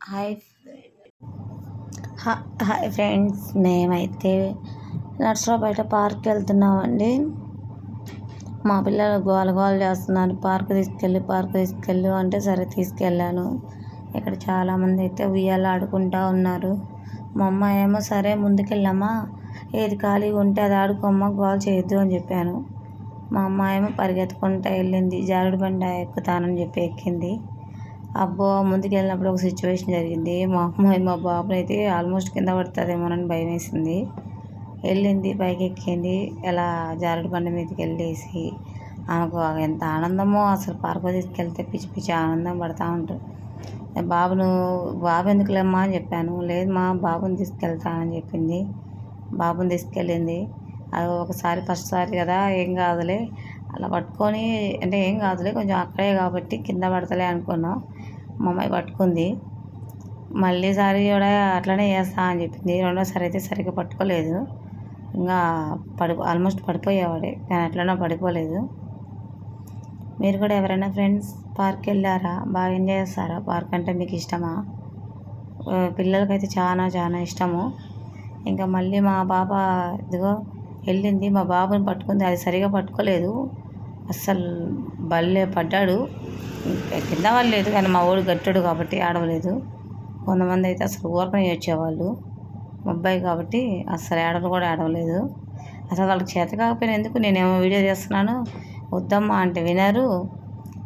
Hi hi friends, మేమైతే నర్సరావు బయట పార్క్కి వెళ్తున్నామండి. మా పిల్లలు గోల గోల చేస్తున్నారు, పార్క్ తీసుకెళ్ళు అంటే సరే తీసుకెళ్ళాను. ఇక్కడ చాలామంది అయితే ఉయ్యాల ఆడుకుంటూ ఉన్నారు. మా అమ్మాయి ఏమో సరే ముందుకెళ్ళమ్మా, ఏది ఖాళీగా ఉంటే అది ఆడుకోమ్మా, గోల చేయొద్దు అని చెప్పాను. మా అమ్మాయి ఏమో పరిగెత్తుకుంటూ వెళ్ళింది, జారుడు బండ ఎక్కుతానని చెప్పి ఎక్కింది. అబ్బో, ముందుకు వెళ్ళినప్పుడు ఒక సిచ్యువేషన్ జరిగింది. మా అమ్మాయి మా బాబుని అయితే ఆల్మోస్ట్ కింద పడుతుందేమోనని భయం వేసింది. వెళ్ళింది, పైకి ఎక్కింది, ఎలా జారుడు బండ మీదకి వెళ్ళేసి ఆమెకు ఎంత ఆనందమో అసలు. పార్కు తీసుకెళ్తే పిచ్చి పిచ్చి ఆనందం పడుతూ ఉంటారు. బాబు ఎందుకులేమ్మా అని చెప్పాను. లేదు మా బాబుని తీసుకెళ్తానని చెప్పింది. బాబుని తీసుకెళ్ళింది. అది ఒకసారి ఫస్ట్ సారి కదా, ఏం కాదులే అలా పట్టుకొని, అంటే ఏం కాదులే కొంచెం అక్కడే కాబట్టి కింద పడతలే అనుకున్నాం. మా అమ్మాయి పట్టుకుంది. మళ్ళీసారి కూడా అట్లనే చేస్తా అని చెప్పింది. రెండోసారి అయితే సరిగ్గా పట్టుకోలేదు. ఇంకా ఆల్మోస్ట్ పడిపోయేవాడే, కానీ అట్లనే పడిపోలేదు. మీరు కూడా ఎవరైనా ఫ్రెండ్స్ పార్క్కి వెళ్ళారా? బాగా ఎంజాయ్ చేస్తారా? పార్క్ అంటే మీకు ఇష్టమా? పిల్లలకైతే చాలా చాలా ఇష్టము. ఇంకా మళ్ళీ మా పాప ఇదిగో వెళ్ళింది, మా బాబుని పట్టుకుంది. అది సరిగా పట్టుకోలేదు, అస్సలు బల్లే పడ్డాడు. కింద పడలేదు, కానీ మా ఊడు గట్టాడు కాబట్టి ఆడవలేదు. కొంతమంది అయితే అసలు ఊరకనే ఏడ్చేవాళ్ళు. మా అబ్బాయి కాబట్టి అస్సలు ఏడవలు కూడా ఏడవలేదు. అసలు వాళ్ళకి చేత కాకపోయినా ఎందుకు, నేనేమో వీడియో చేస్తున్నాను వద్దమ్మా అంటే వినరు.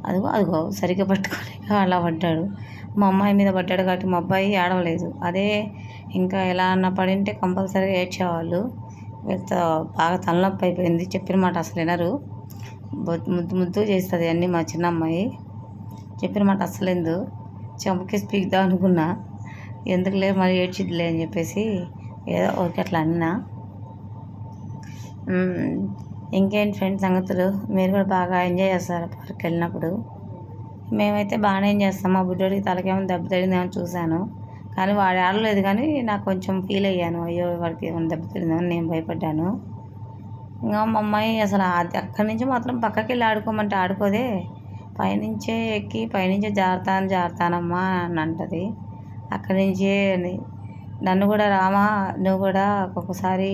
అదిగో సరిగ్గా పట్టుకోలేక అలా పడ్డాడు. మా అమ్మాయి మీద పడ్డాడు కాబట్టి మా అబ్బాయి ఏడవలేదు. అదే ఇంకా ఎలా అన్నా పడింటే కంపల్సరీగా ఏడ్చేవాళ్ళు. వీళ్ళతో బాగా తలనొప్పి అయిపోయింది, చెప్పిన మాట అసలు వినరు. ముద్దు ముద్దు చేస్తుంది అన్నీ మా చిన్న అమ్మాయి. చెప్పిన మాట అస్సలు ఎందు చంపకేసి పీకుదాం అనుకున్నా, ఎందుకులే మరి ఏడ్చిద్దిలే అని చెప్పేసి ఏదో ఓకే అట్లా అన్నా. ఇంకేంటి ఫ్రెండ్స్ సంగతులు? మీరు కూడా బాగా ఎంజాయ్ చేస్తారు పార్క్కి వెళ్ళినప్పుడు? మేమైతే బాగానే ఎంజాయ్ చేస్తాం. మా బుడ్డోడికి తలకేమో దెబ్బ తగిలిందేమో చూశాను, కానీ వాడు ఆడలేదు. కానీ నాకు కొంచెం ఫీల్ అయ్యాను, అయ్యో వాడికి ఏమైనా దెబ్బ తగిలిందేమో నేను భయపడ్డాను. ఇంకా మా అమ్మాయి అసలు అక్కడి నుంచి మాత్రం పక్కకి వెళ్ళి ఆడుకోమంటే ఆడుకోదే, పైనుంచే ఎక్కి పైనుంచే జారుతానమ్మా అని అంటది. అక్కడి నుంచే నన్ను కూడా రామా, నువ్వు కూడా ఒక్కొక్కసారి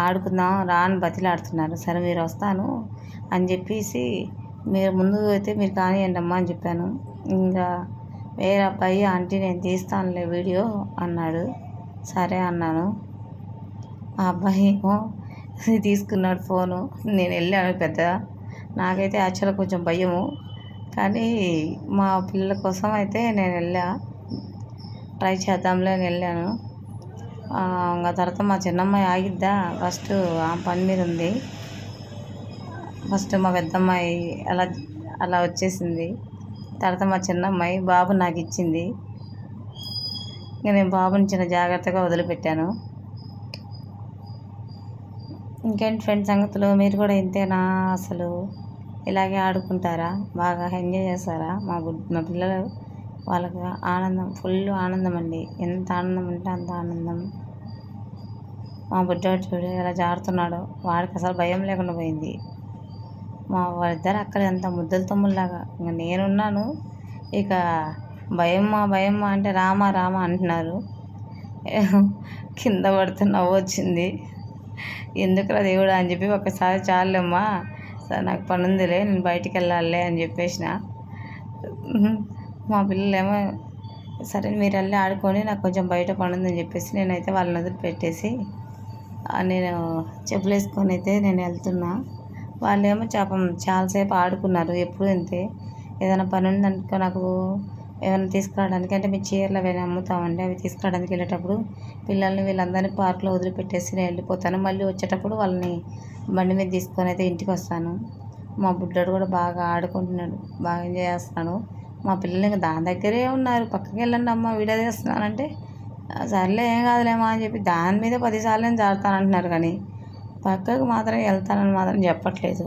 ఆడుకుందాం రా అని బతిలాడుతున్నారు. సరే మీరు వస్తాను అని చెప్పేసి, మీరు ముందు అయితే మీరు కానివ్వండి అమ్మా అని చెప్పాను. ఇంకా వేరే అబ్బాయి ఆంటీ నేను తీస్తానులే వీడియో అన్నాడు. సరే అన్నాను. ఆ అబ్బాయి ఏమో తీసుకున్నాడు ఫోను. నేను వెళ్ళాను పెద్దగా, నాకైతే యాక్చువల్గా కొంచెం భయము, కానీ మా పిల్లల కోసం అయితే నేను ట్రై చేద్దాంలే అని వెళ్ళాను. ఇంకా తర్వాత మా చిన్నమ్మాయి ఆగిద్దా, ఫస్ట్ ఆ పని మీద ఉంది. ఫస్ట్ మా పెద్దమ్మాయి అలా అలా వచ్చేసింది. తర్వాత మా చిన్నమ్మాయి బాబు నాకు ఇచ్చింది. ఇంకా నేను బాబుని చిన్న జాగ్రత్తగా వదిలిపెట్టాను. ఇంకేంటి ఫ్రెండ్స్ సంగతులు? మీరు కూడా ఇంతేనా? అసలు ఇలాగే ఆడుకుంటారా? బాగా ఎంజాయ్ చేస్తారా? మా పిల్లలు వాళ్ళకి ఆనందం, ఫుల్ ఆనందం అండి. ఎంత ఆనందం అంటే అంత ఆనందం. మా బుడ్డోడు చూడు ఎలా జారుతున్నాడో, వాడికి అసలు భయం లేకుండా పోయింది. వాళ్ళిద్దరు అక్కడ ఎంత ముద్దల తమ్ముళ్ళలాగా. ఇంకా నేనున్నాను, ఇక భయమ్మా అంటే రామా అంటున్నారు. కింద పడితే నవ్వు వచ్చింది. ఎందుకురా దేవుడా అని చెప్పి ఒకసారి చాలేమ్మా, సరే నాకు పని ఉందిలే నేను బయటికి వెళ్ళాలిలే అని చెప్పేసిన. మా పిల్లలేమో సరే మీరు వెళ్ళి ఆడుకొని, నాకు కొంచెం బయట పని ఉందని చెప్పేసి నేనైతే వాళ్ళని వదిలిపెట్టేసి నేను చెప్పులు వేసుకొని అయితే నేను వెళ్తున్నా. వాళ్ళేమో చాలాసేపు ఆడుకున్నారు. ఎప్పుడు అంతే, ఏదైనా పని ఉందనుకో నాకు ఏమైనా తీసుకురావడానికి, అంటే మీ చీరలు అవన్నీ అమ్ముతామండి, అవి తీసుకురావడానికి వెళ్ళేటప్పుడు పిల్లల్ని వీళ్ళందరినీ పార్క్లో వదిలిపెట్టేసి నేను వెళ్ళిపోతాను. మళ్ళీ వచ్చేటప్పుడు వాళ్ళని బండి మీద తీసుకొని అయితే ఇంటికి వస్తాను. మా బుడ్డోడు కూడా బాగా ఆడుకుంటున్నాడు, బాగా ఎంజాయ్ చేస్తున్నాడు. మా పిల్లలు ఇంకా దాని దగ్గరే ఉన్నారు. పక్కకి వెళ్ళండి అమ్మ వీడియో తీస్తున్నానంటే సర్లే ఏం కాదులేమా అని చెప్పి దాని మీద 10 సార్లు నేను జారుతానంటున్నారు, కానీ పక్కకు మాత్రం వెళ్తానని మాత్రం చెప్పట్లేదు.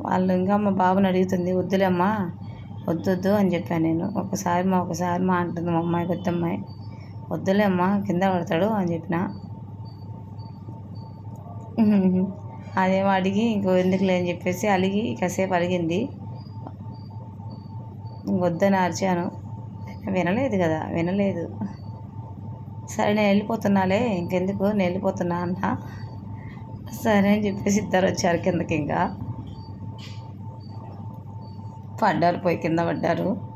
వాళ్ళు ఇంకా మా బాబుని అడుగుతుంది, వద్దులేమ్మా వద్దు అని చెప్పాను నేను. ఒకసారి మా అంటుంది మా అమ్మాయి, పెద్దమ్మాయి, వద్దులేమ్మా కింద పడతాడు అని చెప్పిన. అదేమో అడిగి ఇంకో ఎందుకులే అని చెప్పేసి కాసేపు అలిగింది. వద్దని అరిచాను. వినలేదు కదా, వినలేదు. సరే నేను వెళ్ళిపోతున్నాలే, ఇంకెందుకు నేను వెళ్ళిపోతున్నా అన్న. సరే అని చెప్పేసి ఇద్దరు వచ్చారు కిందకి. ఇంకా పడ్డారు, పోయి కింద పడ్డారు.